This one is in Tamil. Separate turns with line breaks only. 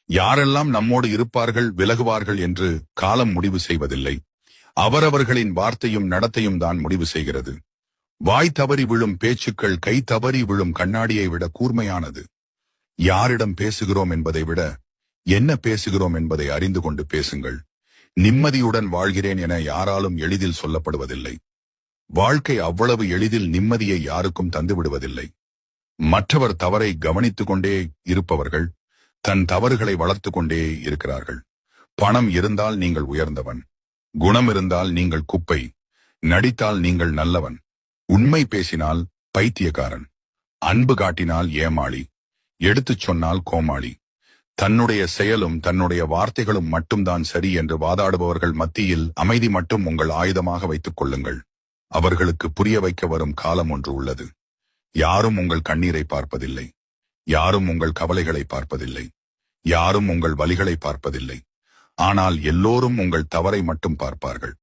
யாரெல்லாம் நம்மோடு இருப்பார்கள் விலகுவார்கள் என்று காலம் முடிவு செய்வதில்லை. அவரவர்களின் வார்த்தையும் நடத்தையும் தான் முடிவு செய்கிறது. வாய் தவறி விழும் பேச்சுக்கள் கை தவறி விழும் கண்ணாடியை விட கூர்மையானது. யாரிடம் பேசுகிறோம் என்பதை விட என்ன பேசுகிறோம் என்பதை அறிந்து கொண்டு பேசுங்கள். நிம்மதியுடன் வாழ்கிறேன் என யாராலும் எளிதில் சொல்லப்படுவதில்லை. வாழ்க்கை அவ்வளவு எளிதில் நிம்மதியை யாருக்கும் தந்துவிடுவதில்லை. மற்றவர் தவறை கவனித்துக் கொண்டே இருப்பவர்கள் தன் தவறுகளை வளர்த்து கொண்டே இருக்கிறார்கள். பணம் இருந்தால் நீங்கள் உயர்ந்தவன், குணம் இருந்தால் நீங்கள் குப்பை, நடித்தால் நீங்கள் நல்லவன், உண்மை பேசினால் பைத்தியக்காரன், அன்பு காட்டினால் ஏமாளி, எடுத்துச் சொன்னால் கோமாளி, தன்னுடைய செயலும் தன்னுடைய வார்த்தைகளும் மட்டும்தான் சரி என்று வாதாடுபவர்கள் மத்தியில் அமைதி மட்டும் உங்கள் ஆயுதமாக வைத்துக் கொள்ளுங்கள். அவர்களுக்கு புரிய வைக்க வரும் காலம் ஒன்று உள்ளது. யாரும் உங்கள் கண்ணீரை பார்ப்பதில்லை, யாரும் உங்கள் கவலைகளை பார்ப்பதில்லை, யாரும் உங்கள் வலிகளை பார்ப்பதில்லை. ஆனால் எல்லோரும் உங்கள் தவறை மட்டும் பார்ப்பார்கள்.